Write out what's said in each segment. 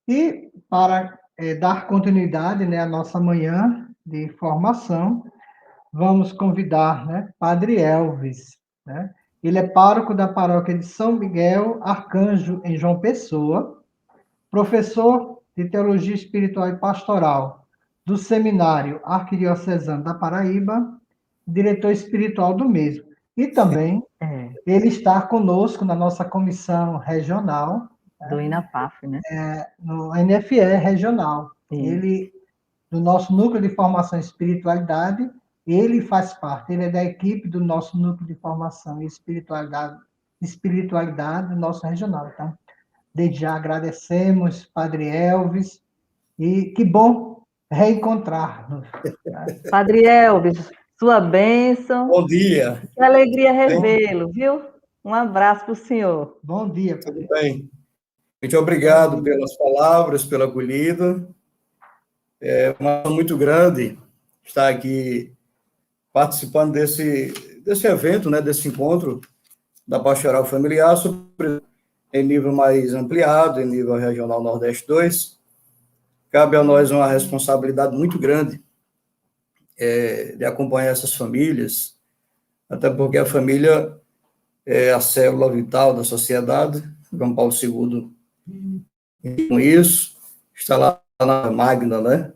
E para dar continuidade, né, à nossa manhã de formação, vamos convidar, né, Padre Elvis, né? Ele é pároco da paróquia de São Miguel Arcanjo, em João Pessoa, professor de Teologia Espiritual e Pastoral do Seminário Arquidiocesano da Paraíba, diretor espiritual do mesmo. E também ele está conosco na nossa comissão regional, do INAPAF, né? no NFE regional. Sim. Ele, do nosso núcleo de formação e espiritualidade, ele faz parte, ele é da equipe do nosso núcleo de formação e espiritualidade do nosso regional. Então, desde já agradecemos, Padre Elvis, e que bom reencontrar-nos. Padre Elvis, sua bênção. Bom dia. Que alegria revê-lo, viu? Um abraço para o senhor. Bom dia, Tudo Padre. bem. Muito obrigado pelas palavras, pela acolhida. É uma honra muito grande estar aqui participando desse evento, né, desse encontro da Pastoral Familiar, em nível mais ampliado, em nível regional Nordeste 2. Cabe a nós uma responsabilidade muito grande de acompanhar essas famílias, até porque a família é a célula vital da sociedade. João Paulo II, com isso, está lá na Magna, né,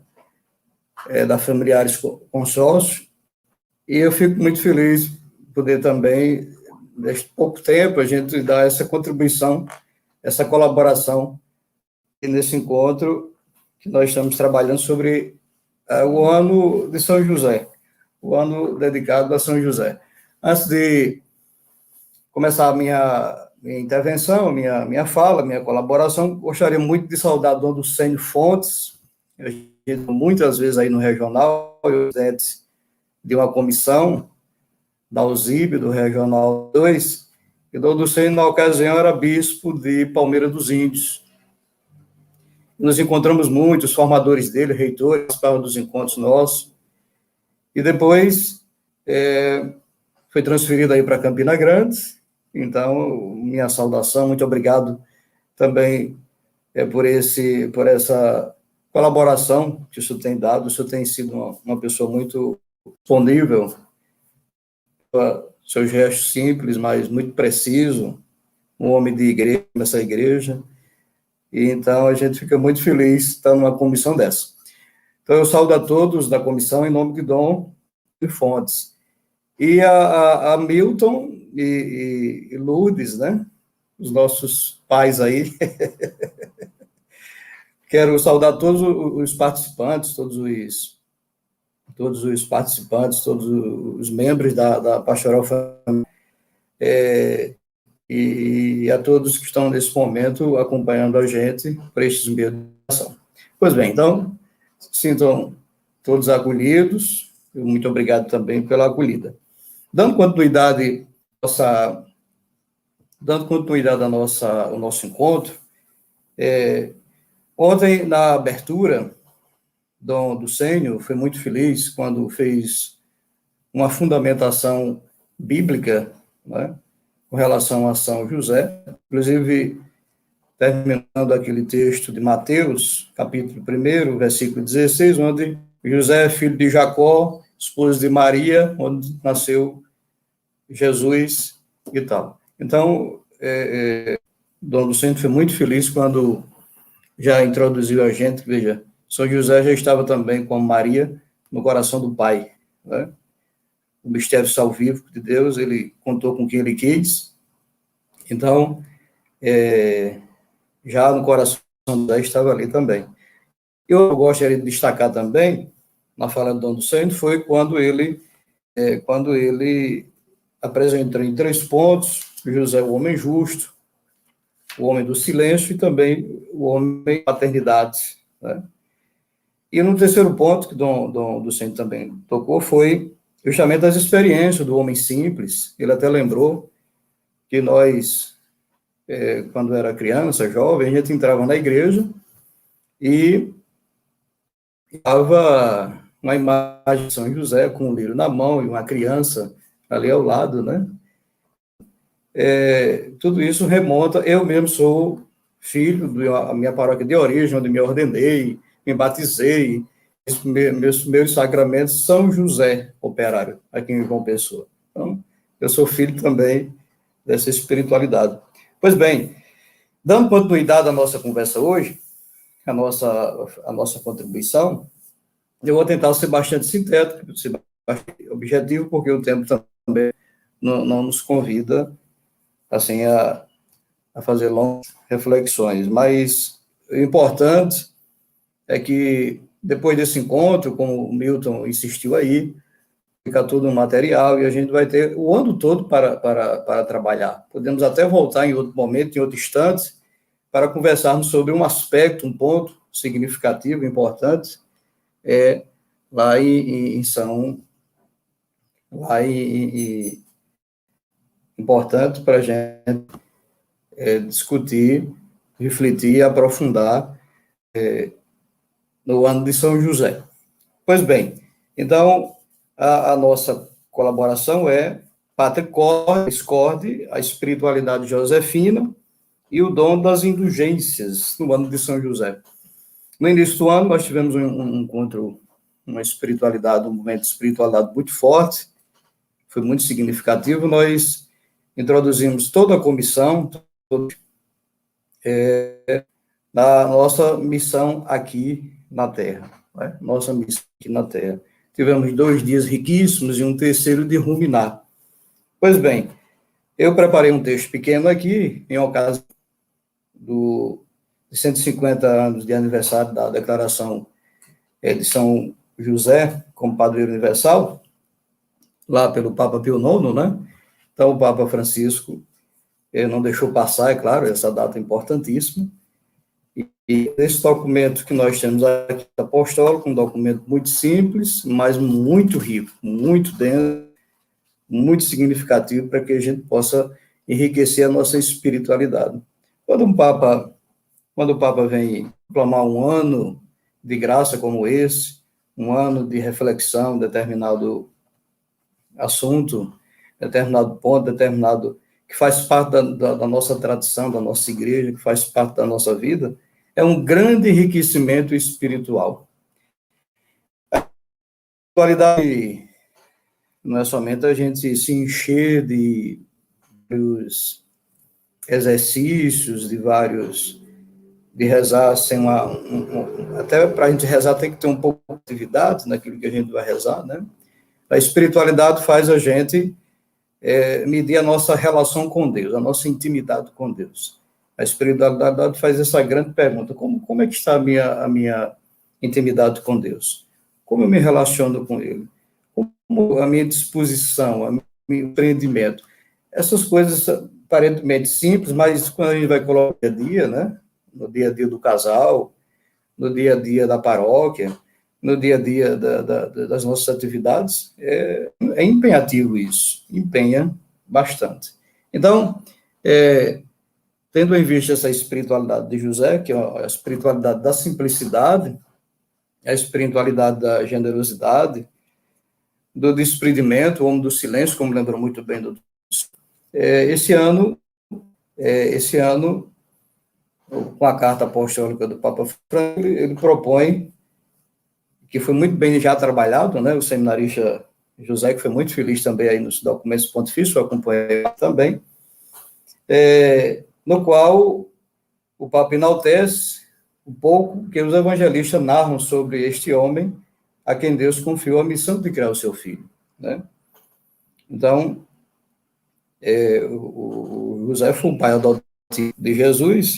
da Familiares Consórcio, e eu fico muito feliz de poder também, neste pouco tempo, a gente dar essa contribuição, essa colaboração, e nesse encontro que nós estamos trabalhando sobre o ano de São José, o ano dedicado a São José. Antes de começar a minha intervenção, minha fala, minha colaboração, gostaria muito de saudar o Dom Lucênio Fontes, muitas vezes aí no regional, eu de uma comissão da USIB, do Regional 2, e o Dom Lucênio, na ocasião, era bispo de Palmeira dos Índios. Nos encontramos muito, os formadores dele, reitores, participavam dos encontros nossos, e depois foi transferido aí para Campina Grande. Então, minha saudação, muito obrigado também por essa colaboração que o senhor tem dado. O senhor tem sido uma pessoa muito disponível, seu gesto simples, mas muito preciso, um homem de igreja, nessa igreja, e então a gente fica muito feliz de estar numa comissão dessa. Então, eu saúdo a todos da comissão em nome de Dom de Fontes. E a Milton e Lourdes, né? Os nossos pais aí. Quero saudar todos os participantes, todos os participantes, todos os membros da Pastoral Familiar, e a todos que estão nesse momento acompanhando a gente para estes meios de ação. Pois bem, então, sintam todos acolhidos, muito obrigado também pela acolhida. Dando continuidade ao nosso encontro, ontem, na abertura, Dom Lucênio foi muito feliz quando fez uma fundamentação bíblica, né, com relação a São José, inclusive terminando aquele texto de Mateus, capítulo 1, versículo 16, onde José, filho de Jacó, esposo de Maria, onde nasceu Jesus e tal. Então, Dom Lucênio foi muito feliz quando já introduziu a gente, veja, São José já estava também com Maria no coração do Pai, né? O mistério salvífico de Deus, ele contou com quem ele quis. Então, já no coração de José estava ali também. Eu gostaria de destacar também, na fala do Dom Lucênio, foi quando ele apresentou em 3 pontos: José, o homem justo, o homem do silêncio e também o homem da paternidade, né? E no terceiro ponto, que Dom Lucênio também tocou, foi justamente as experiências do homem simples. Ele até lembrou que nós, quando era criança, jovem, a gente entrava na igreja e estava uma imagem de São José com um lírio na mão e uma criança ali ao lado, né? Tudo isso remonta, eu mesmo sou filho da minha paróquia de origem, onde me ordenei, me batizei, meus primeiros sacramentos, São José Operário, aqui em João Pessoa. Então, eu sou filho também dessa espiritualidade. Pois bem, dando continuidade à nossa conversa hoje, a nossa contribuição, eu vou tentar ser bastante sintético, ser bastante objetivo, porque o tempo também não nos convida assim, a fazer longas reflexões. Mas o importante é que, depois desse encontro, como o Milton insistiu aí, fica tudo no material e a gente vai ter o ano todo para trabalhar. Podemos até voltar em outro momento, em outro instante, para conversarmos sobre um aspecto, um ponto significativo, importante, lá em São... Lá importante para a gente discutir, refletir e aprofundar no ano de São José. Pois bem, então, a nossa colaboração é Pátria Discorde, a espiritualidade josefina e o dom das indulgências no ano de São José. No início do ano, nós tivemos um encontro, uma espiritualidade, um momento de espiritualidade muito forte, foi muito significativo. Nós introduzimos toda a comissão na nossa missão aqui na Terra, né? Nossa missão aqui na Terra. Tivemos 2 dias riquíssimos e um terceiro de ruminar. Pois bem, eu preparei um texto pequeno aqui, em ocasião de 150 anos de aniversário da declaração de São José como padroeiro universal, lá pelo Papa Pio IX, né? Então, o Papa Francisco não deixou passar, é claro, essa data importantíssima. E esse documento que nós temos aqui, apostólico, um documento muito simples, mas muito rico, muito denso, muito significativo para que a gente possa enriquecer a nossa espiritualidade. Quando o Papa vem proclamar um ano de graça como esse, um ano de reflexão, determinado assunto, determinado ponto, determinado, que faz parte da nossa tradição, da nossa igreja, que faz parte da nossa vida, é um grande enriquecimento espiritual. A espiritualidade não é somente a gente se encher de vários exercícios, de rezar sem até para a gente rezar tem que ter um pouco de atividade naquilo que a gente vai rezar, né? A espiritualidade faz a gente medir a nossa relação com Deus, a nossa intimidade com Deus. A espiritualidade faz essa grande pergunta: como é que está a minha intimidade com Deus? Como eu me relaciono com Ele? Como a minha disposição, o meu empreendimento? Essas coisas aparentemente simples, mas quando a gente vai colocar no dia a dia, né? No dia a dia do casal, no dia a dia da paróquia, no dia a dia das nossas atividades, é empenhativo isso, empenha bastante. Então, tendo em vista essa espiritualidade de José, que é a espiritualidade da simplicidade, a espiritualidade da generosidade, do desprendimento, o homem do silêncio, como lembrou muito bem do esse ano, com a carta apostólica do Papa Francisco, ele propõe, que foi muito bem já trabalhado, né, o seminarista José, que foi muito feliz também aí nos documentos pontifícios, eu acompanhei também, no qual o Papa enaltece um pouco que os evangelistas narram sobre este homem a quem Deus confiou a missão de criar o seu filho, né? Então, o José foi o pai adotivo de Jesus.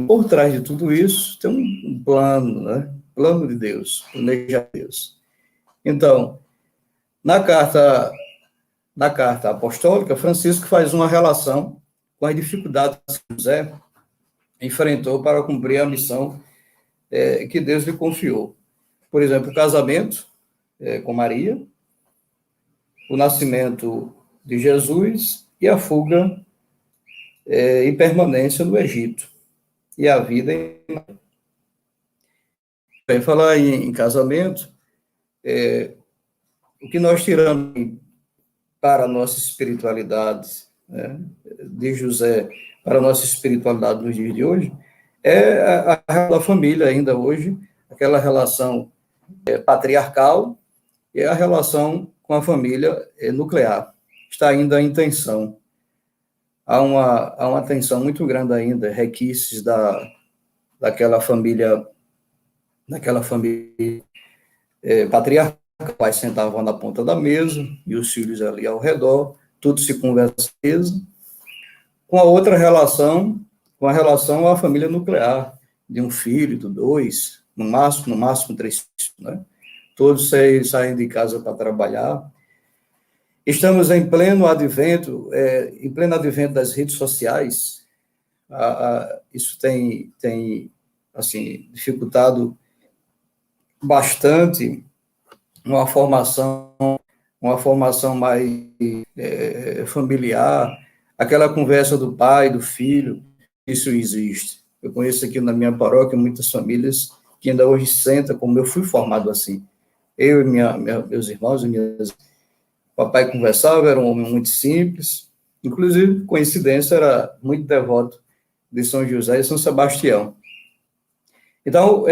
Por trás de tudo isso tem um plano, né? Plano de Deus, planeja Deus. Então, na carta apostólica, Francisco faz uma relação com as dificuldades que José enfrentou para cumprir a missão que Deus lhe confiou. Por exemplo, o casamento com Maria, o nascimento de Jesus e a fuga e permanência no Egito, e a vida em... Falar em casamento, o que nós tiramos para a nossa espiritualidade né, de José para a nossa espiritualidade nos dias de hoje, é a família ainda hoje, aquela relação patriarcal e a relação com a família nuclear. Está ainda em tensão. Há uma tensão muito grande ainda, requisitos daquela família patriarcal. O pai sentava na ponta da mesa e os filhos ali ao redor, tudo se conversa com a outra relação, com a relação à família nuclear, de um filho, de dois, no máximo 3 filhos, né? Todos saem de casa para trabalhar. Estamos em pleno advento das redes sociais. Isso tem assim, dificultado bastante uma formação mais familiar, aquela conversa do pai, do filho, isso existe. Eu conheço aqui na minha paróquia muitas famílias que ainda hoje sentam, como eu fui formado assim. Eu e meus irmãos e minhas... Papai conversava, era um homem muito simples, inclusive, coincidência, era muito devoto de São José e São Sebastião. Então,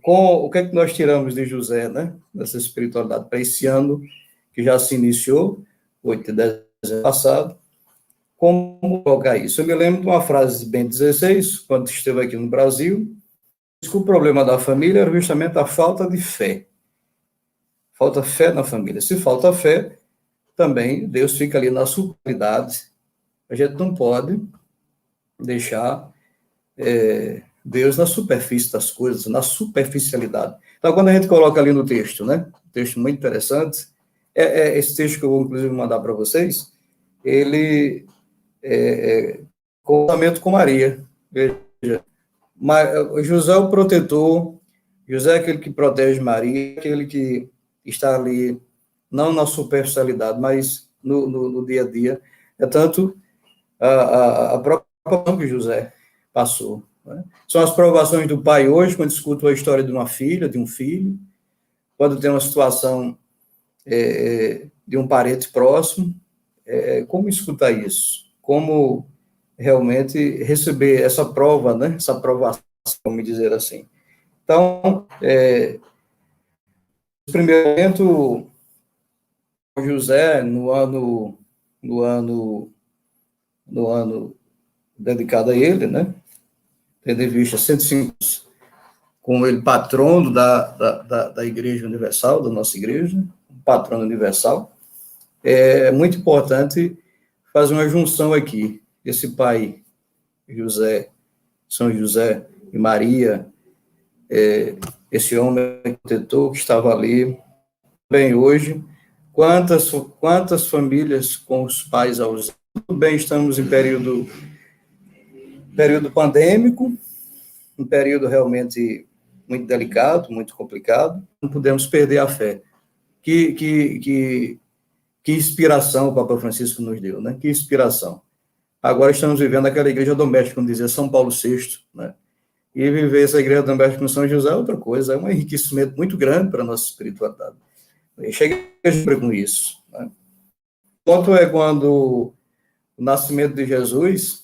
o que é que nós tiramos de José, né, dessa espiritualidade para esse ano, que já se iniciou, 8 de dezembro passado, como colocar isso? Eu me lembro de uma frase de Bento XVI, quando esteve aqui no Brasil, que o problema da família era justamente a falta de fé. Falta fé na família. Se falta fé, também Deus fica ali na superioridade. A gente não pode deixar Deus na superfície das coisas, na superficialidade. Então, quando a gente coloca ali no texto, né? Um texto muito interessante, esse texto que eu vou, inclusive, mandar para vocês, ele casamento com Maria. Veja, José é o protetor, José é aquele que protege Maria, aquele que está ali, não na superficialidade, mas no dia a dia. É tanto a própria que José passou. Né? São as provações do pai hoje, quando escuto a história de uma filha, de um filho, quando tem uma situação de um parente próximo, como escutar isso? Como realmente receber essa prova, né? Essa aprovação, vamos dizer assim. Então, no primeiro momento, José, no ano dedicado a ele, né? Tendo em vista 105 como ele patrono da Igreja Universal, da nossa igreja, patrono universal, é muito importante fazer uma junção aqui. Esse pai, José, São José e Maria, esse homem protetor que estava ali, bem hoje, quantas famílias com os pais ausentes? Tudo bem, estamos em período pandêmico, um período realmente muito delicado, muito complicado, não podemos perder a fé. Que inspiração o Papa Francisco nos deu, né? Que inspiração. Agora estamos vivendo aquela igreja doméstica, como dizia São Paulo VI, né? E viver essa igreja doméstica com São José é outra coisa, é um enriquecimento muito grande para a nossa espiritualidade. Cheguei com isso. Né? O ponto é quando o nascimento de Jesus,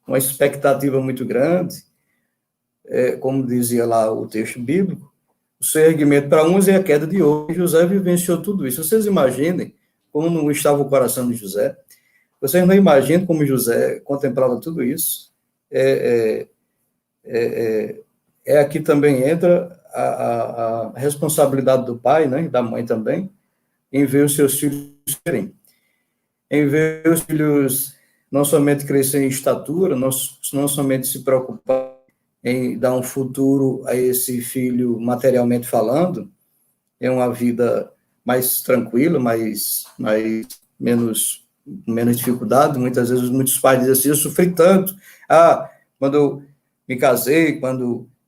uma expectativa muito grande, como dizia lá o texto bíblico, o seu erguimento para uns e a queda de outros. José vivenciou tudo isso. Vocês imaginem como não estava o coração de José. Vocês não imaginam como José contemplava tudo isso. Aqui também entra a responsabilidade do pai, né, e da mãe também, em ver os seus filhos serem, em ver os filhos não somente crescer em estatura, não somente se preocupar em dar um futuro a esse filho materialmente falando, é uma vida mais tranquila, menos dificuldade. Muitas vezes muitos pais dizem assim: eu sofri tanto, quando eu me casei,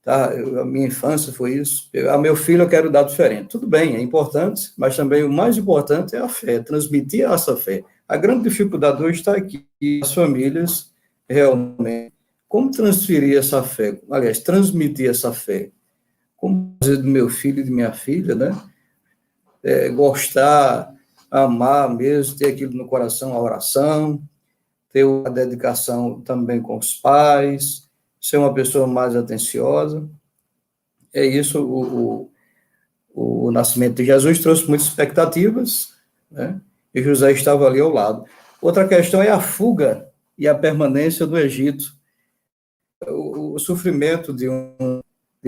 a minha infância foi isso, meu filho eu quero dar diferente. Tudo bem, é importante, mas também o mais importante é a fé, transmitir essa fé. A grande dificuldade hoje está aqui, as famílias realmente, como transferir essa fé, aliás, transmitir essa fé, como fazer do meu filho e de minha filha, né, gostar amar mesmo, ter aquilo no coração, a oração, ter a dedicação também com os pais, ser uma pessoa mais atenciosa. É isso, o nascimento de Jesus trouxe muitas expectativas, né? E José estava ali ao lado. Outra questão é a fuga e a permanência do Egito. O sofrimento de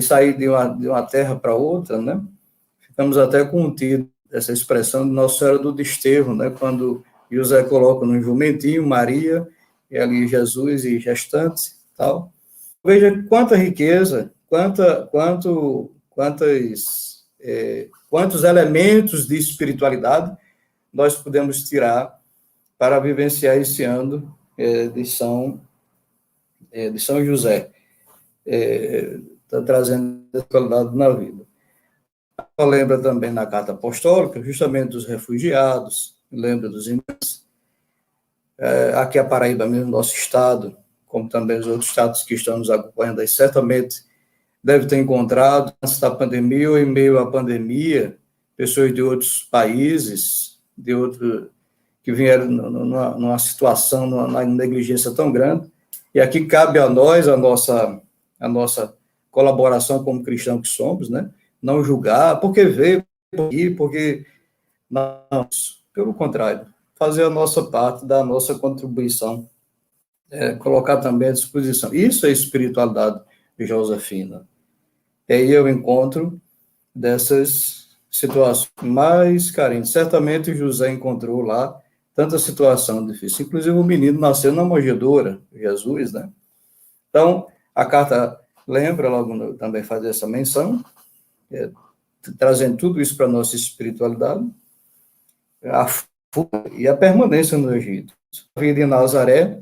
sair de uma terra para outra, né? Ficamos até com um título, essa expressão de Nossa Senhora do Desterro, né? Quando José coloca num jumentinho Maria, e ali Jesus e gestante, tal. Veja quanta riqueza, quantos elementos de espiritualidade nós podemos tirar para vivenciar esse ano de São José, está trazendo espiritualidade na vida. Lembra também na carta apostólica, justamente dos refugiados, lembra dos imigrantes. Aqui a Paraíba, mesmo nosso estado, como também os outros estados que estão nos acompanhando aí, certamente deve ter encontrado, antes da pandemia ou em meio à pandemia, pessoas de outros países, que vieram numa situação, numa negligência tão grande. E aqui cabe a nós a nossa colaboração como cristãos que somos, né? Não julgar, porque veio porque não, pelo contrário, fazer a nossa parte, dar a nossa contribuição, colocar também à disposição. Isso é espiritualidade josefina. E aí eu encontro dessas situações mais carentes. Certamente José encontrou lá tanta situação difícil. Inclusive o menino nasceu na manjedoura, Jesus, né? Então, a carta lembra, logo também faz essa menção, trazendo tudo isso para a nossa espiritualidade, a fuga e a permanência no Egito. A vida em Nazaré,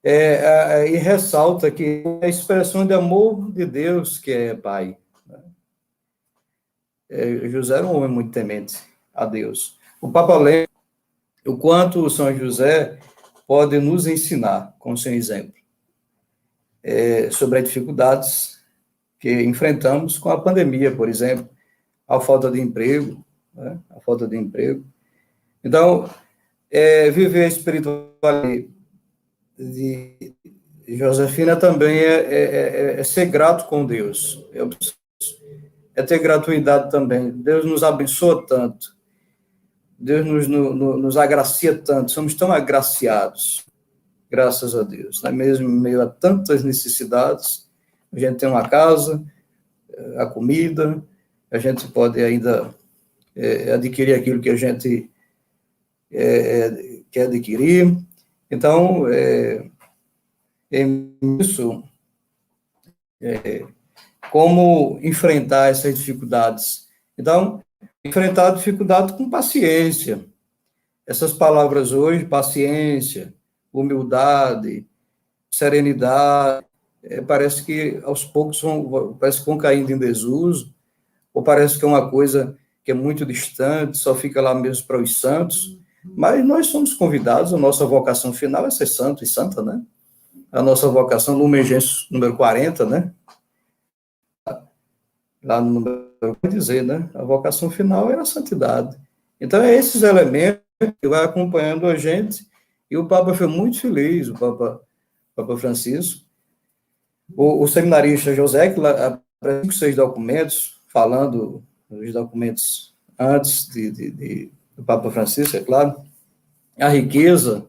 e ressalta que é a expressão de amor de Deus que é Pai. José era um homem muito temente a Deus. O Papa lembra o quanto o São José pode nos ensinar, com seu exemplo, sobre as dificuldades que enfrentamos com a pandemia, por exemplo, a falta de emprego, né? A falta de emprego. Então, viver a espiritualidade de Josefina também é ser grato com Deus, é ter gratuidade também. Deus nos abençoa tanto, Deus nos agracia tanto, somos tão agraciados, graças a Deus, né? Mesmo em meio a tantas necessidades, a gente tem uma casa, a comida, a gente pode ainda adquirir aquilo que a gente quer adquirir. Então, isso, como enfrentar essas dificuldades? Então, enfrentar a dificuldade com paciência. Essas palavras hoje, paciência, humildade, serenidade, parece que aos poucos parece que vão caindo em desuso, ou parece que é uma coisa que é muito distante, só fica lá mesmo para os santos, mas nós somos convidados, a nossa vocação final é ser santo e santa, né? A nossa vocação, no Gênesis número 40, né? Lá no número, vai dizer, né? A vocação final é a santidade. Então, é esses elementos que vai acompanhando a gente, e o Papa foi muito feliz, o Papa Francisco. O seminarista José, que apresentou 5, 6 documentos, falando dos documentos antes do Papa Francisco, é claro, a riqueza,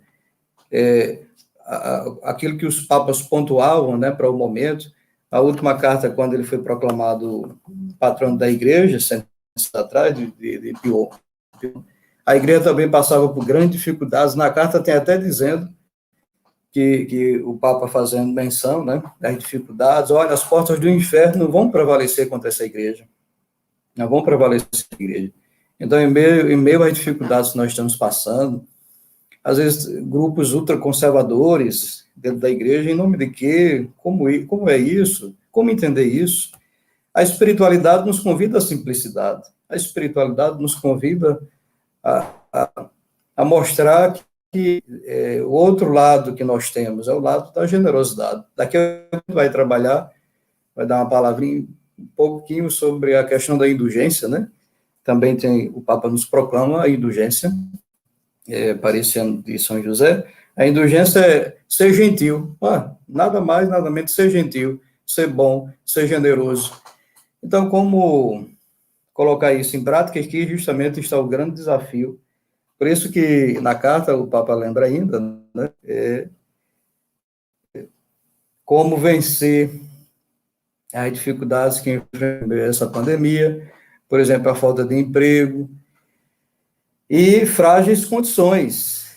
aquilo que os papas pontuavam, né, para o momento. A última carta, quando ele foi proclamado patrono da igreja, 100 anos atrás, de Pio, a igreja também passava por grandes dificuldades. Na carta tem até dizendo que o Papa fazendo menção, né, das dificuldades. Olha, as portas do inferno não vão prevalecer contra essa igreja. Não vão prevalecer contra essa igreja. Então, em meio às dificuldades que nós estamos passando, às vezes, grupos ultraconservadores dentro da igreja, em nome de quê? Como é isso? Como entender isso? A espiritualidade nos convida à simplicidade. A espiritualidade nos convida a mostrar que o outro lado que nós temos é o lado da generosidade. Daqui a pouco vai trabalhar, vai dar uma palavrinha, um pouquinho sobre a questão da indulgência, né? também tem, o Papa nos proclama a indulgência, para esse ano de São José. A indulgência é ser gentil, nada mais, nada menos ser gentil, ser bom, ser generoso. Então, como colocar isso em prática, aqui justamente está o grande desafio. Por isso que na carta o Papa lembra ainda, né, como vencer as dificuldades que enfrentam essa pandemia, por exemplo, a falta de emprego e frágeis condições,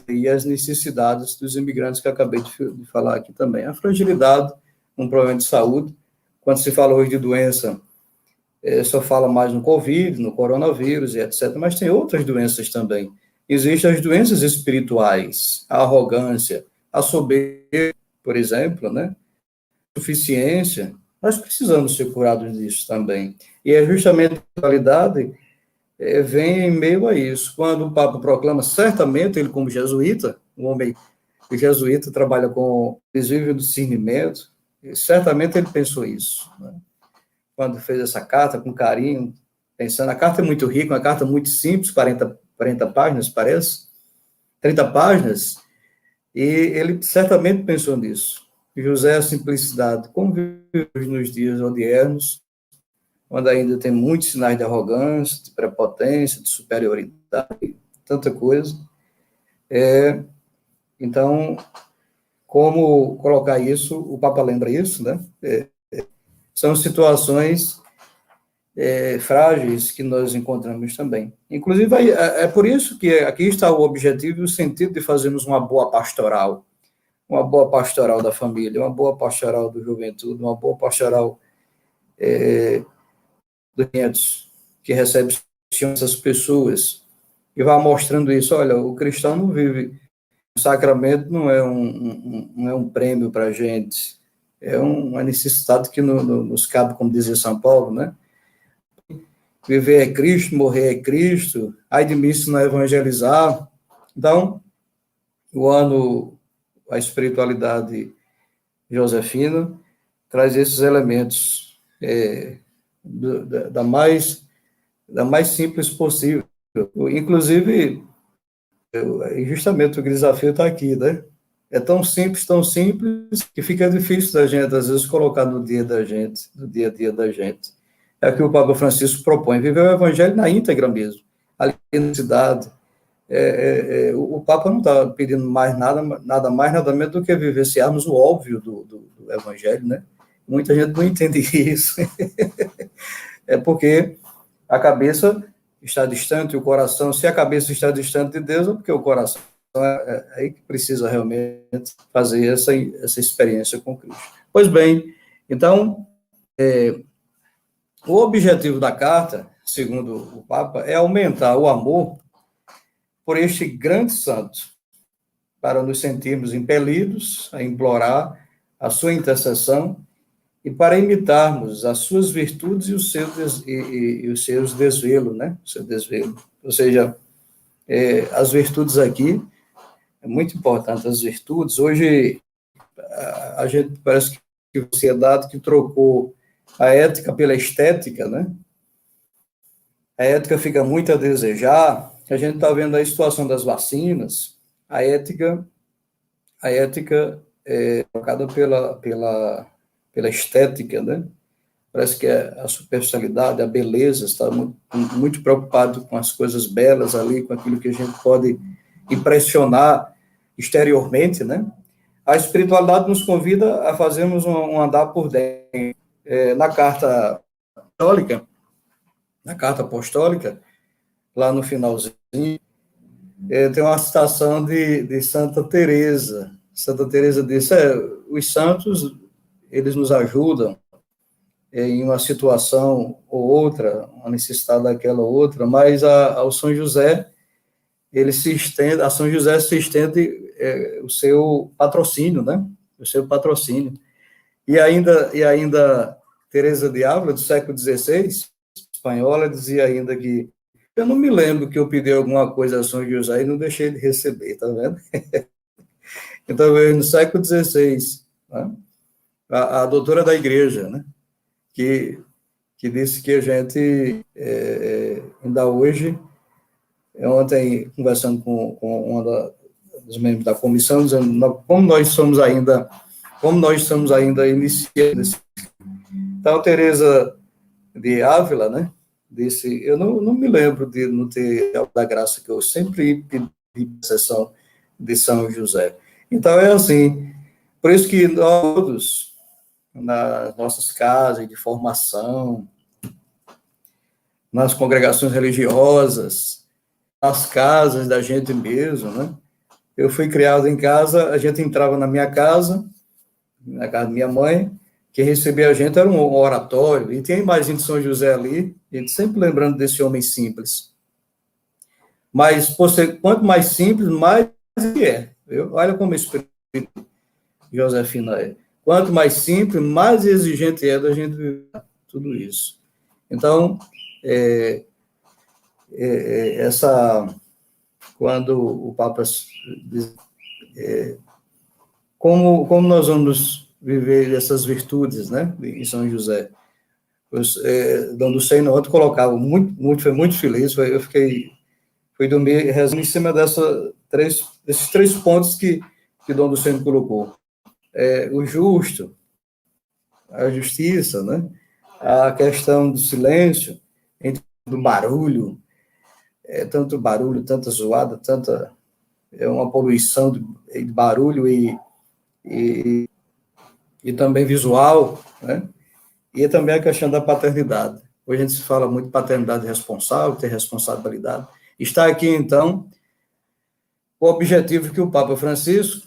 e as necessidades dos imigrantes que eu acabei de falar aqui também. A fragilidade, um problema de saúde. Quando se fala hoje de doença, só fala mais no Covid, no coronavírus e etc., mas tem outras doenças também. Existem as doenças espirituais, a arrogância, a soberba, por exemplo, né? A suficiência. Nós precisamos ser curados disso também. E é justamente a qualidade vem em meio a isso. Quando o Papa proclama, certamente, ele como jesuíta, um homem jesuíta trabalha com desvio do discernimento, certamente ele pensou isso, né? Quando fez essa carta com carinho, pensando, a carta é muito rica, uma carta muito simples, 40 páginas, parece, 30 páginas, e ele certamente pensou nisso. José, a simplicidade, como vivemos nos dias odiernos, onde ainda tem muitos sinais de arrogância, de prepotência, de superioridade, tanta coisa. Então, como colocar isso, o Papa lembra isso, né? São situações frágeis que nós encontramos também. Inclusive, é por isso que aqui está o objetivo e o sentido de fazermos uma boa pastoral da família, uma boa pastoral do juventude, uma boa pastoral dos netos, que recebe essas pessoas, e vai mostrando isso. Olha, o cristão não vive, o sacramento não é um prêmio para a gente, é uma necessidade que nos cabe, como dizia São Paulo, né? Viver é Cristo, morrer é Cristo, ai de mim se não evangelizar. Então, a espiritualidade josefina traz esses elementos da mais simples possível. Inclusive, justamente o desafio está aqui, né? É tão simples, que fica difícil da gente, às vezes, colocar no dia a dia da gente. É o que o Papa Francisco propõe, viver o evangelho na íntegra mesmo, ali na cidade. O Papa não está pedindo mais nada mais, nada menos do que vivenciarmos o óbvio do evangelho, né? Muita gente não entende isso. É porque a cabeça está distante, o coração, se a cabeça está distante de Deus, é porque o coração é aí que precisa realmente fazer essa experiência com Cristo. Pois bem, então, o objetivo da carta, segundo o Papa, é aumentar o amor por este grande santo, para nos sentirmos impelidos a implorar a sua intercessão e para imitarmos as suas virtudes e os seus desvelos, né? O seu desvelo. Ou seja, as virtudes aqui, é muito importante as virtudes. Hoje, a gente parece que a sociedade que trocou a ética pela estética, né? A ética fica muito a desejar. A gente está vendo a situação das vacinas. A ética é trocada pela estética, né? Parece que a superficialidade, a beleza, está muito preocupado com as coisas belas ali, com aquilo que a gente pode impressionar exteriormente, né? A espiritualidade nos convida a fazermos um andar por dentro. Na carta apostólica, lá no finalzinho, tem uma citação de Santa Teresa. Santa Teresa disse, os santos, eles nos ajudam em uma situação ou outra, uma necessidade daquela ou outra, mas ao São José, a São José se estende o seu patrocínio, né? O seu patrocínio. E ainda Teresa de Ávila, do século XVI, espanhola, dizia ainda que eu não me lembro que eu pedi alguma coisa a São José e não deixei de receber, tá vendo? Então, no século XVI, né, a doutora da igreja, né, que que disse que a gente, ainda hoje, ontem, conversando com uma dos membros da comissão, dizendo como nós estamos ainda iniciando. Então, Teresa de Ávila, né, disse, eu não me lembro de não ter da graça que eu sempre pedi intercessão de São José. Então, é assim, por isso que nós todos, nas nossas casas de formação, nas congregações religiosas, nas casas da gente mesmo, né? Eu fui criado em casa, a gente entrava na minha casa, na casa da minha mãe, quem recebia a gente era um oratório, e tem a imagem de São José ali, a gente sempre lembrando desse homem simples. Mas, quanto mais simples, mais ele é. Viu? Olha como o espírito Josefina é. Quanto mais simples, mais exigente é da gente viver tudo isso. Então, quando o Papa diz, como nós vamos viver essas virtudes, né, em São José? Dom Luceno ontem colocava, foi muito feliz, fui dormir rezando em cima desses 3 pontos que Dom Luceno colocou. O justo, a justiça, né? A questão do silêncio, do barulho, tanto barulho, tanta zoada, uma poluição de barulho e também visual, né? E também a questão da paternidade. Hoje a gente se fala muito de paternidade responsável, ter responsabilidade. Está aqui, então, o objetivo que o Papa Francisco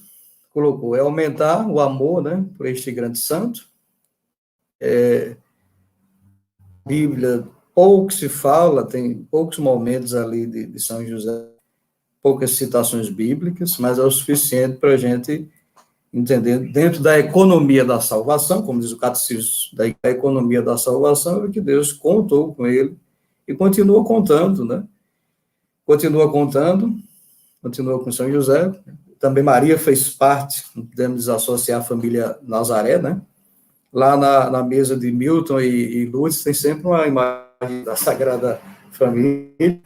colocou, é aumentar o amor, né, por este grande santo. Bíblia, pouco se fala, tem poucos momentos ali de São José, poucas citações bíblicas, mas é o suficiente para a gente entender, dentro da economia da salvação, como diz o catecismo, da economia da salvação, é que Deus contou com ele e continua contando, né? Continua com São José. Também Maria fez parte, podemos desassociar a família Nazaré, né? Lá na mesa de Milton e Lourdes tem sempre uma imagem da Sagrada Família,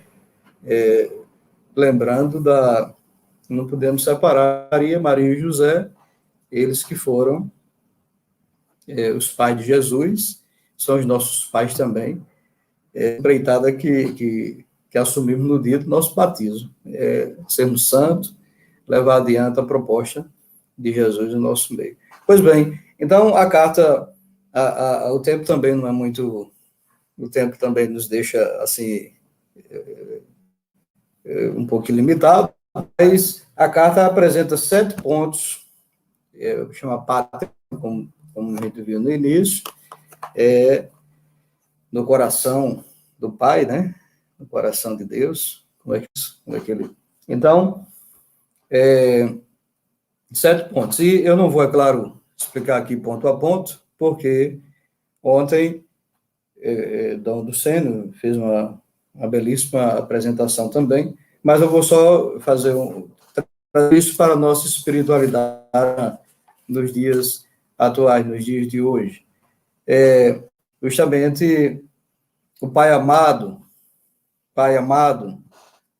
lembrando não podemos separar Maria e José, eles que foram os pais de Jesus, são os nossos pais também, empreitada que assumimos no dia do nosso batismo, sermos santos, levar adiante a proposta de Jesus no nosso meio. Pois bem, então a carta, o tempo também não é muito, o tempo também nos deixa, assim, um pouco limitado, mas a carta apresenta 7 pontos, chama pátria, como a gente viu no início, no coração do Pai, né? No coração de Deus, como é que ele... Então, 7 pontos. E eu não vou, é claro, explicar aqui ponto a ponto, porque ontem Dom Luceno fez uma belíssima apresentação também, mas eu vou só fazer isso para a nossa espiritualidade nos dias atuais, nos dias de hoje. Justamente o Pai amado,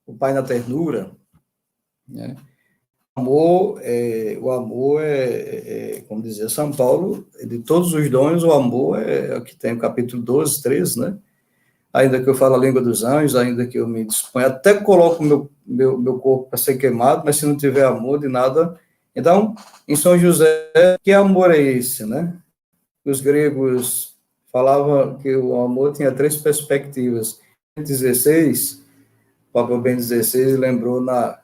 o Pai na ternura, né? O amor como dizia São Paulo, de todos os dons, o amor é o que tem o capítulo 12, 13, né? Ainda que eu fale a língua dos anjos, ainda que eu me disponha, até coloco meu corpo para ser queimado, mas se não tiver amor, de nada. Então, em São José, que amor é esse, né? Os gregos falavam que o amor tinha 3 perspectivas. 16, o Papa Bento XVI lembrou na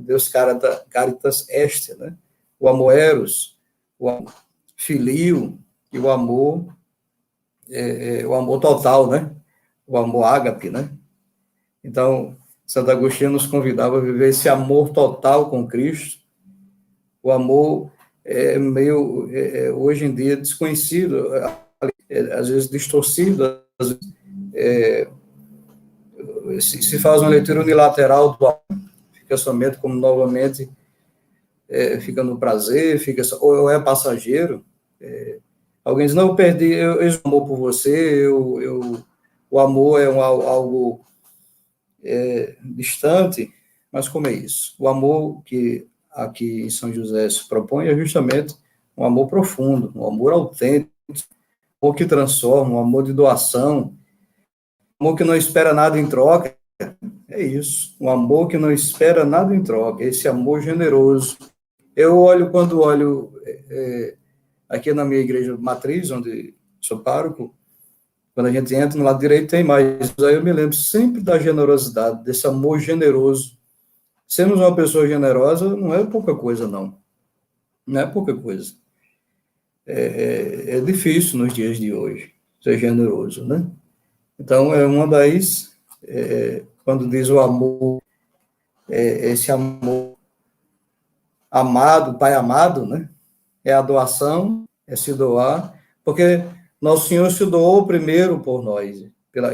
Deus Caritas Est, né? O amor eros, o amor filio e o amor total, né? O amor ágape, né? Então, Santo Agostinho nos convidava a viver esse amor total com Cristo. O amor meio, hoje em dia, desconhecido, às vezes distorcido, às vezes, se faz uma leitura unilateral do amor, fica somente como novamente fica no prazer, ou é passageiro. Alguém diz, não, eu perdi, eu amor por você, o amor é algo distante, mas como é isso? O amor que aqui em São José se propõe é justamente um amor profundo, um amor autêntico, um amor que transforma, um amor de doação, um amor que não espera nada em troca. É isso, um amor que não espera nada em troca, esse amor generoso. Quando olho aqui na minha igreja matriz, onde sou pároco, quando a gente entra no lado direito tem mais, aí eu me lembro sempre da generosidade, desse amor generoso. Sermos uma pessoa generosa não é pouca coisa, não. Não é pouca coisa. É difícil nos dias de hoje ser generoso, né? Então, é uma das... quando diz o amor, esse amor amado, Pai amado, né? É a doação, é se doar, porque Nosso Senhor se doou primeiro por nós,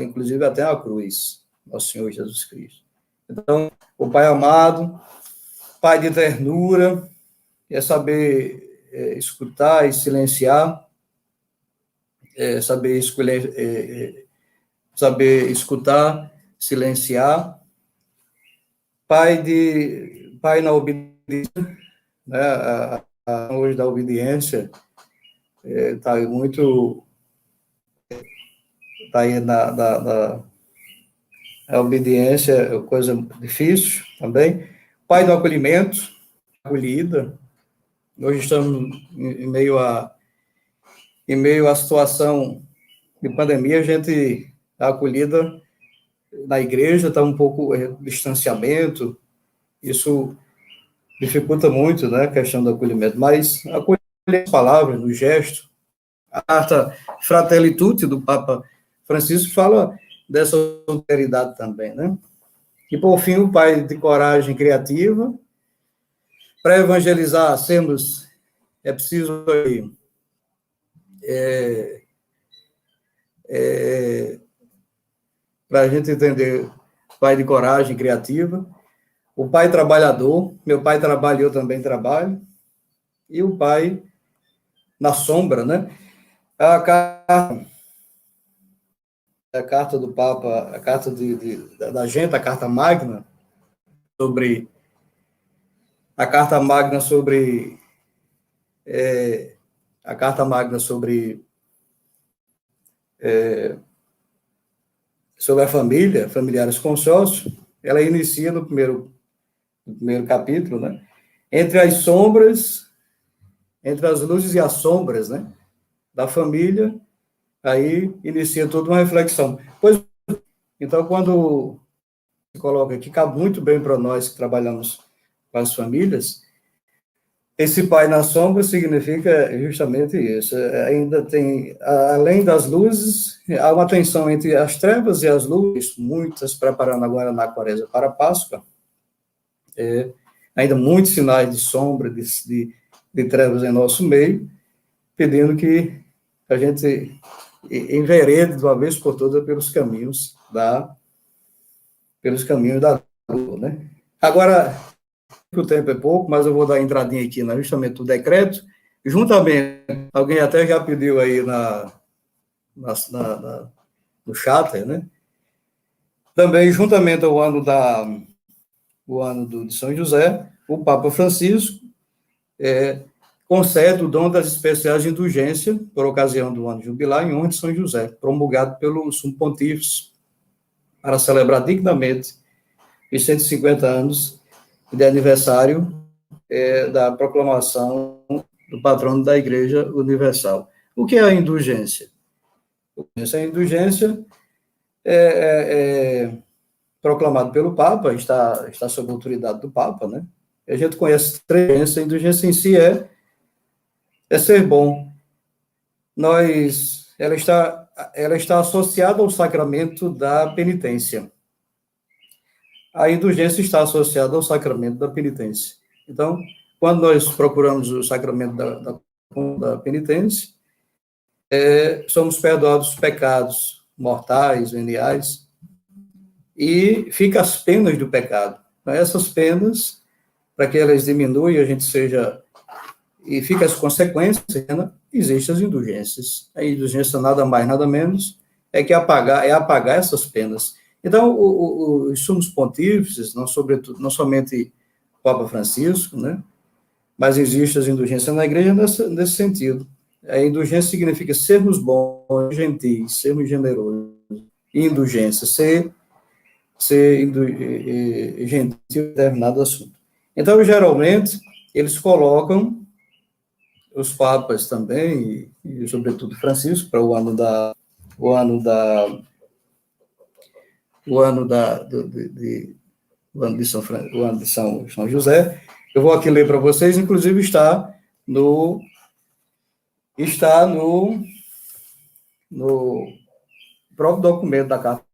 inclusive até a cruz, Nosso Senhor Jesus Cristo. Então, o Pai amado, Pai de ternura, é saber escutar e silenciar, saber escutar, silenciar, Pai na obediência, né? Hoje da obediência está aí a obediência é coisa difícil também. Pai do acolhimento, acolhida. Hoje estamos em meio à situação de pandemia, a acolhida na igreja está um pouco distanciamento, isso dificulta muito, né, a questão do acolhimento, mas acolher as palavras, no gesto, a carta Fratelli Tutti do Papa Francisco fala dessa solidariedade também, né? E, por fim, o pai de coragem criativa. Para evangelizar, é preciso para a gente entender, pai de coragem criativa, o pai trabalhador, meu pai trabalha e eu também trabalho, e o pai na sombra, né? A carta do Papa, a carta da gente, a carta magna, sobre a carta magna sobre a família, familiares consórcios, ela inicia no primeiro capítulo, né? Entre as luzes e as sombras, né? Da família, aí inicia toda uma reflexão. Então, quando se coloca aqui, cabe muito bem para nós que trabalhamos com as famílias, esse pai na sombra significa justamente isso. Ainda tem, além das luzes, há uma tensão entre as trevas e as luzes, muitas preparando agora na Quaresma para a Páscoa. Ainda muitos sinais de sombra, de trevas em nosso meio, pedindo que a gente enverede de uma vez por todas pelos caminhos da luz, né? Agora, o tempo é pouco, mas eu vou dar a entradinha aqui justamente no decreto, juntamente, alguém até já pediu aí no chat, né? Também, juntamente ao ano de São José, o Papa Francisco concede o dom das especiais de indulgência por ocasião do ano jubilar em honra de São José, promulgado pelo Sumo Pontífice, para celebrar dignamente os 150 anos de aniversário da proclamação do patrono da Igreja Universal. O que é a indulgência? A indulgência é proclamado pelo Papa, está sob a autoridade do Papa, né? A gente conhece a indulgência em si é ser bom. Ela está associada ao sacramento da penitência. A indulgência está associada ao sacramento da penitência. Então, quando nós procuramos o sacramento da penitência, somos perdoados os pecados mortais, veniais, e fica as penas do pecado. Essas penas, para que elas diminuam, a gente e fica as consequências, né? existem as indulgências. A indulgência nada mais, nada menos é apagar essas penas. Então, os sumos pontífices, não somente o Papa Francisco, né, mas existem as indulgências na igreja nesse sentido. A indulgência significa sermos bons, gentis, sermos generosos. Indulgência, ser gentil em determinado assunto. Então, geralmente, eles colocam os papas também, e sobretudo Francisco, para o ano de São José. Eu vou aqui ler para vocês, inclusive está no próprio documento da carta.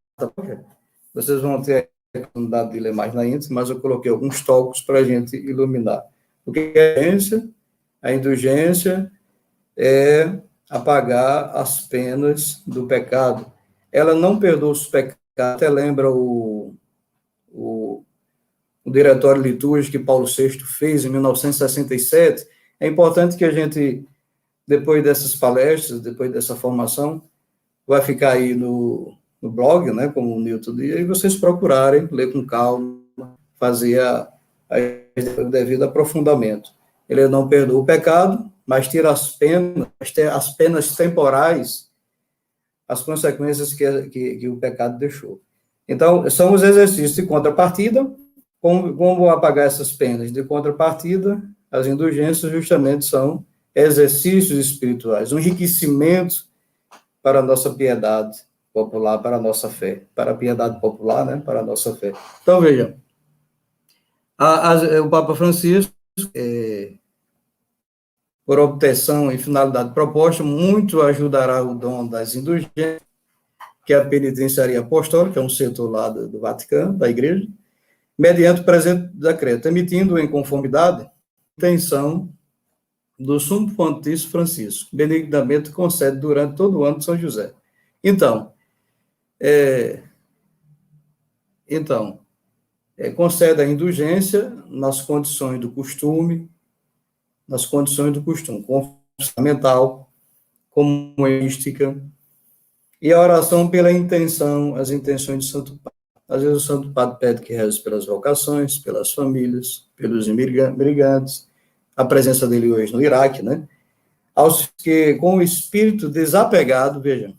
Vocês vão ter a oportunidade de ler mais na íntegra, mas eu coloquei alguns tópicos para a gente iluminar. O que é a indulgência? A indulgência é apagar as penas do pecado. Ela não perdoa os pecados. Até lembra o diretório litúrgico que Paulo VI fez em 1967. É importante que a gente, depois dessas palestras, depois dessa formação, vai ficar aí no blog, né, como o Newton diz, e vocês procurarem, ler com calma, fazer o devido aprofundamento. Ele não perdoa o pecado, mas tira as penas temporais, as consequências que o pecado deixou. Então, são os exercícios de contrapartida. Como apagar essas penas? De contrapartida, as indulgências justamente são exercícios espirituais, um enriquecimento para a nossa piedade popular, para a nossa fé, para a piedade popular, né, para a nossa fé. Então, vejam, o Papa Francisco, por obtenção e finalidade proposta, muito ajudará o dom das indulgências, que é a penitenciaria apostólica, que é um setor lá do Vaticano, da Igreja, mediante o presente decreto, emitindo em conformidade a intenção do Sumo Pontífice Francisco, benignamente concede durante todo o ano de São José. Então, concede a indulgência nas condições do costume, como fundamental, como mística, e a oração pela intenção, as intenções de Santo Padre. Às vezes o Santo Padre pede que reze pelas vocações, pelas famílias, pelos imigrantes, a presença dele hoje no Iraque, né? Aos que, com o espírito desapegado, vejam,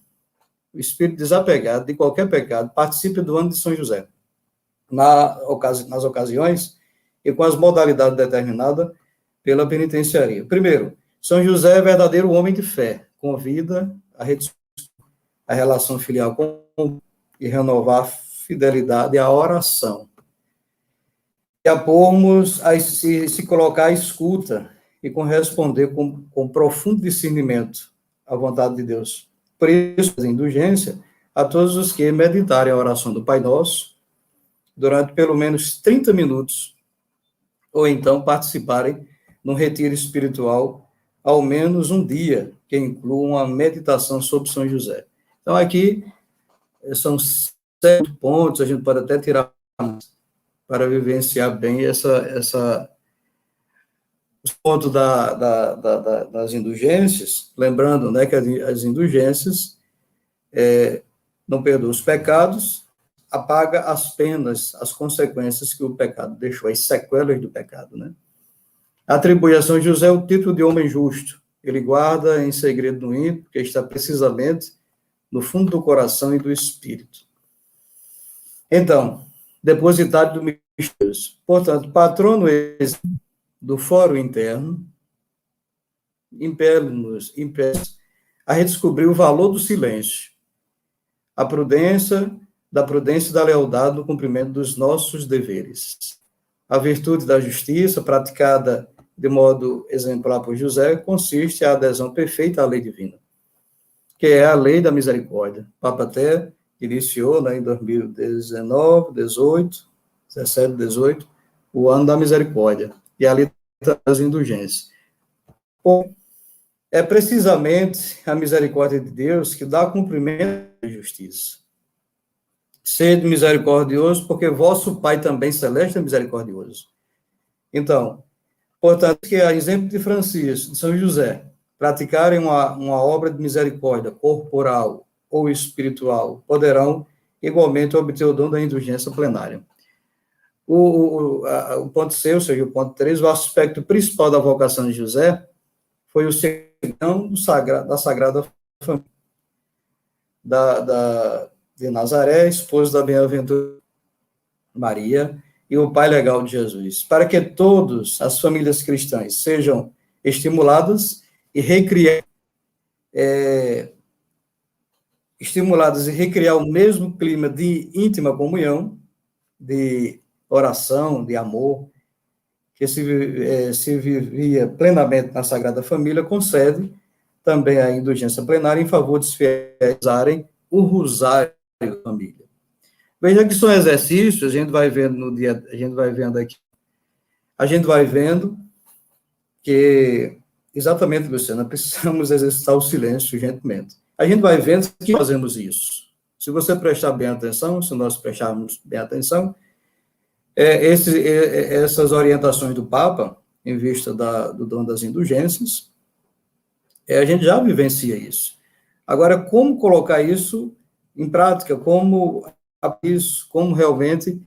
o espírito desapegado de qualquer pecado, participe do ano de São José, nas ocasiões e com as modalidades determinadas pela penitenciaria. Primeiro, São José é verdadeiro homem de fé, convida a relação filial e renovar a fidelidade à oração. E a pormos a se colocar à escuta e corresponder com profundo discernimento à vontade de Deus. Por isso, a indulgência a todos os que meditarem a oração do Pai Nosso durante pelo menos 30 minutos, ou então participarem num retiro espiritual ao menos um dia, que inclua uma meditação sobre São José. Então, aqui são 7 pontos, a gente pode até tirar para vivenciar bem os pontos das indulgências, lembrando, né, que as indulgências não perdoam os pecados, apaga as penas, as consequências que o pecado deixou, as sequelas do pecado, né? Atribui a São José o título de homem justo. Ele guarda em segredo no íntimo, que está precisamente no fundo do coração e do espírito. Então, depositário do mistério. Portanto, patrono do fórum interno, impele-nos a redescobrir o valor do silêncio, da prudência e da lealdade no cumprimento dos nossos deveres. A virtude da justiça, praticada de modo exemplar por José, consiste a adesão perfeita à lei divina, que é a lei da misericórdia. O Papa até iniciou, né, em 2019, 18, 17, 18, o ano da misericórdia, e ali das indulgências. Bom, é precisamente a misericórdia de Deus que dá cumprimento à justiça. Sede misericordioso, porque vosso Pai também celeste é misericordioso. Então, portanto, que a exemplo de Francisco, de São José, praticarem uma obra de misericórdia corporal ou espiritual, poderão igualmente obter o dom da indulgência plenária. O ponto C, ou seja, o ponto 3, o aspecto principal da vocação de José foi o seguidão da Sagrada Família, de Nazaré, esposo da bem-aventurada Maria, e o pai legal de Jesus, para que todas as famílias cristãs sejam estimuladas e recriar o mesmo clima de íntima comunhão, de oração, de amor, que se vivia plenamente na Sagrada Família, concede também a indulgência plenária em favor dos fiéis usarem o rosário da família. Veja que são exercícios, a gente vai vendo no dia, a gente vai vendo aqui, a gente vai vendo que, exatamente, Luciana, precisamos exercitar o silêncio urgentemente. A gente vai vendo que fazemos isso. Se você prestar bem atenção, se nós prestarmos bem atenção, essas orientações do Papa, em vista do dom das indulgências, a gente já vivencia isso. Agora, como colocar isso em prática? Como realmente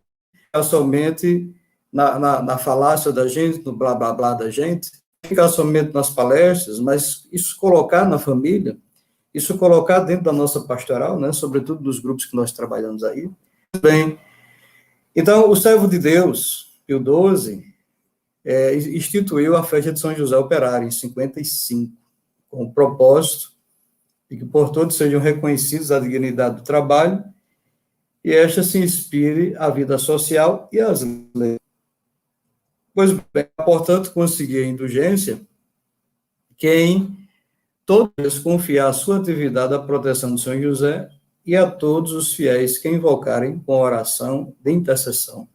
é somente na falácia da gente, no blá, blá, blá da gente, ficar somente nas palestras, mas isso colocar na família, isso colocar dentro da nossa pastoral, né, sobretudo dos grupos que nós trabalhamos aí. Bem, então, o servo de Deus, Pio XII, instituiu a festa de São José Operário, em 55, com o propósito de que por todos sejam reconhecidos a dignidade do trabalho e esta se inspire a vida social e as leis. Pois bem, portanto, conseguir a indulgência quem todos confiar a sua atividade à proteção de São José e a todos os fiéis que invocarem com oração de intercessão.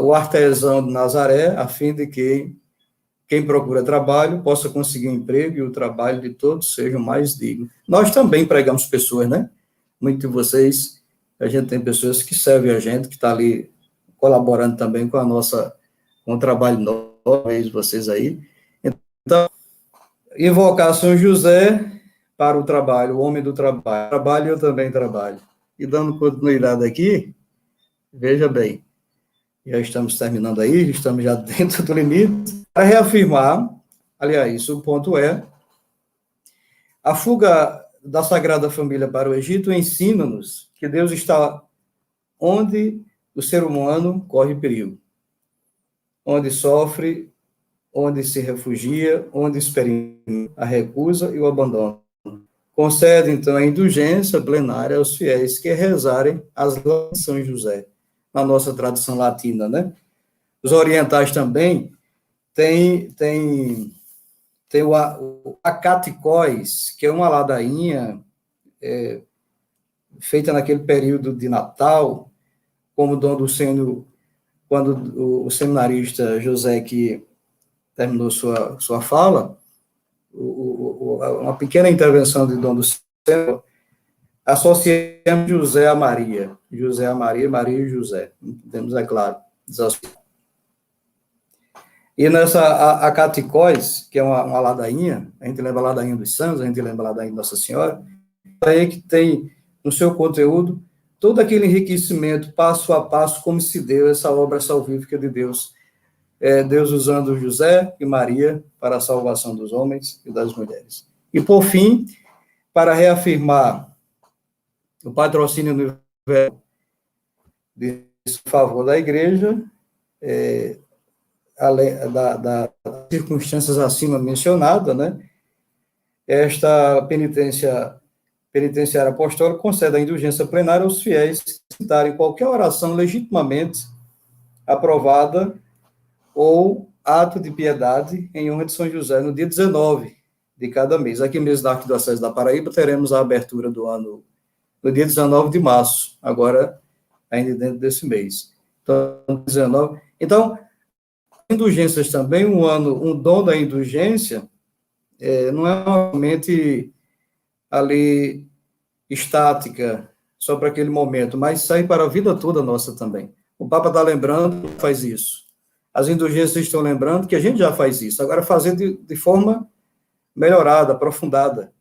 O artesão de Nazaré, a fim de que quem procura trabalho possa conseguir um emprego e o trabalho de todos seja mais digno. Nós também pregamos pessoas, né? Muitos de vocês, a gente tem pessoas que servem a gente, que está ali colaborando também com com o trabalho novo, vocês aí. Então, invocar São José para o trabalho, o homem do trabalho. Trabalho, eu também trabalho. E dando continuidade aqui, veja bem, já estamos terminando aí, estamos já dentro do limite, para reafirmar, aliás, o ponto a fuga da Sagrada Família para o Egito ensina-nos que Deus está onde o ser humano corre perigo, onde sofre, onde se refugia, onde experimenta a recusa e o abandono. Concede, então, a indulgência plenária aos fiéis que rezarem as laudes de São José, na nossa tradição latina, né? Os orientais também têm o acaticóis, que é uma ladainha feita naquele período de Natal, como Dom Ducênio, quando o seminarista José, que terminou sua fala, uma pequena intervenção de Dom Ducênio, associamos José a Maria, Maria e José, entendemos, é claro. E nessa acaticóis, que é uma ladainha, a gente lembra a ladainha dos santos, a gente lembra a ladainha de Nossa Senhora, aí que tem no seu conteúdo todo aquele enriquecimento, passo a passo, como se deu essa obra salvífica de Deus, Deus usando José e Maria para a salvação dos homens e das mulheres. E, por fim, para reafirmar o patrocínio universal de favor da Igreja, além das circunstâncias acima mencionadas, né, esta penitenciária apostólica concede a indulgência plenária aos fiéis que citarem qualquer oração legitimamente aprovada ou ato de piedade em honra de São José no dia 19 de cada mês. Aqui mesmo na Arquidiocese da Paraíba teremos a abertura do ano no dia 19 de março, agora ainda dentro desse mês. Então, 19. Então, indulgências também, um dom da indulgência não é somente ali estática, só para aquele momento, mas sai para a vida toda nossa também. O Papa está lembrando que faz isso. As indulgências estão lembrando que a gente já faz isso. Agora, fazer de forma melhorada, aprofundada.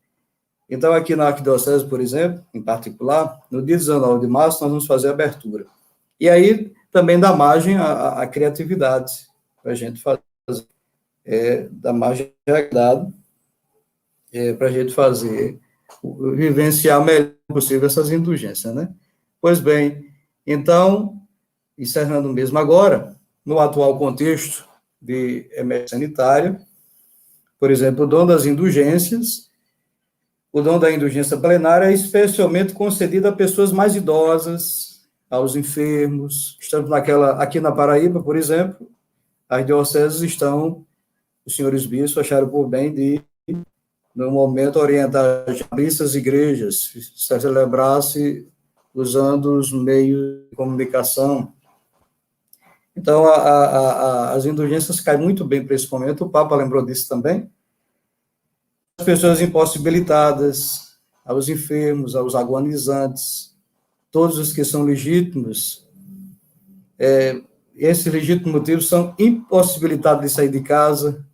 Então, aqui na Arquidiocese, por exemplo, em particular, no dia 19 de março, nós vamos fazer a abertura. E aí também dá margem à criatividade, para a gente fazer, dá margem à para a gente fazer, vivenciar o melhor possível essas indulgências, né? Pois bem, então, encerrando mesmo agora, no atual contexto de emergência sanitária, por exemplo, o dom das indulgências, o dom da indulgência plenária é especialmente concedido a pessoas mais idosas, aos enfermos. Estamos aqui na Paraíba, por exemplo, as dioceses estão, os senhores bispos acharam por bem de, no momento, orientar as igrejas, se celebrasse usando os meios de comunicação. Então, as indulgências caem muito bem para esse momento, o Papa lembrou disso também. As pessoas impossibilitadas, aos enfermos, aos agonizantes, todos os que são legítimos, esses legítimos motivos são impossibilitados de sair de casa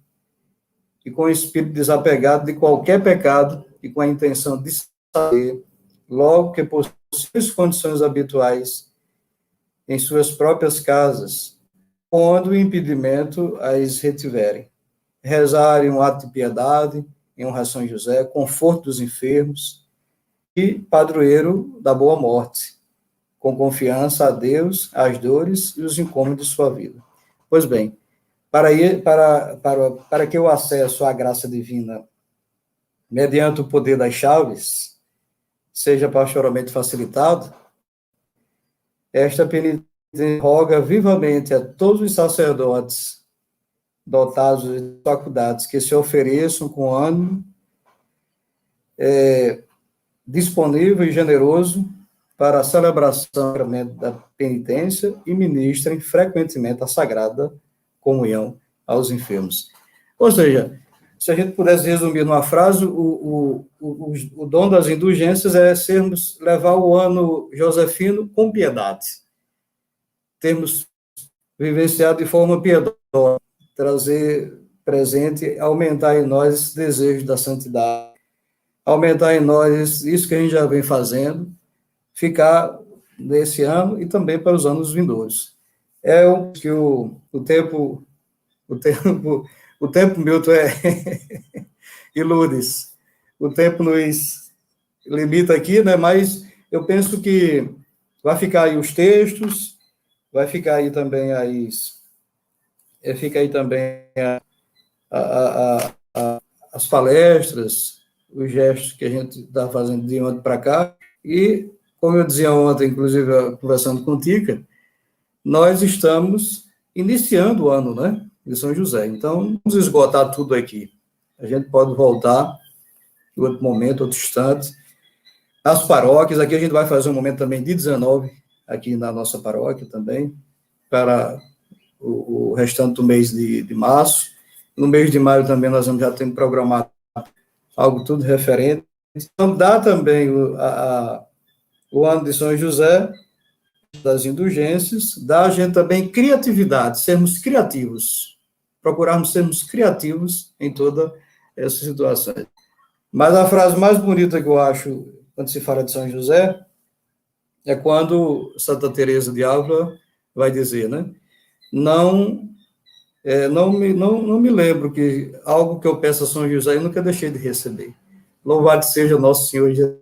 e com o espírito desapegado de qualquer pecado e com a intenção de sair, logo que possíveis condições habituais, em suas próprias casas, quando o impedimento as retiverem. Rezarem um ato de piedade, em honra a São José, conforto dos enfermos e padroeiro da boa morte, com confiança a Deus, as dores e os incômodos de sua vida. Pois bem, para que o acesso à graça divina, mediante o poder das chaves, seja pastoralmente facilitado, esta penitência roga vivamente a todos os sacerdotes dotados de faculdades que se ofereçam com ânimo disponível e generoso para a celebração da penitência e ministrem frequentemente a Sagrada Comunhão aos enfermos. Ou seja, se a gente pudesse resumir numa frase, o dom das indulgências é levar o ano josefino com piedade, termos vivenciado de forma piedosa, trazer presente, aumentar em nós esse desejo da santidade, aumentar em nós isso que a gente já vem fazendo, ficar nesse ano e também para os anos vindouros. É o que o tempo, Milton, e Lourdes, o tempo nos limita aqui, né? Mas eu penso que vai ficar aí os textos, vai ficar aí também as palestras, os gestos que a gente está fazendo de ontem para cá, e, como eu dizia ontem, inclusive, conversando com o Tica, nós estamos iniciando o ano, né, de São José. Então, vamos esgotar tudo aqui. A gente pode voltar em outro momento, outro instante. As paróquias, aqui a gente vai fazer um momento também de 19, aqui na nossa paróquia também, para o restante do mês de março. No mês de maio também nós já temos programado algo tudo referente. Então, dá também o ano de São José, das indulgências, dá a gente também criatividade, sermos criativos, procurarmos sermos criativos em toda essa situação. Mas a frase mais bonita que eu acho, quando se fala de São José, é quando Santa Teresa de Ávila vai dizer, né? Não me lembro que algo que eu peço a São José eu nunca deixei de receber. Louvado seja nosso Senhor Jesus.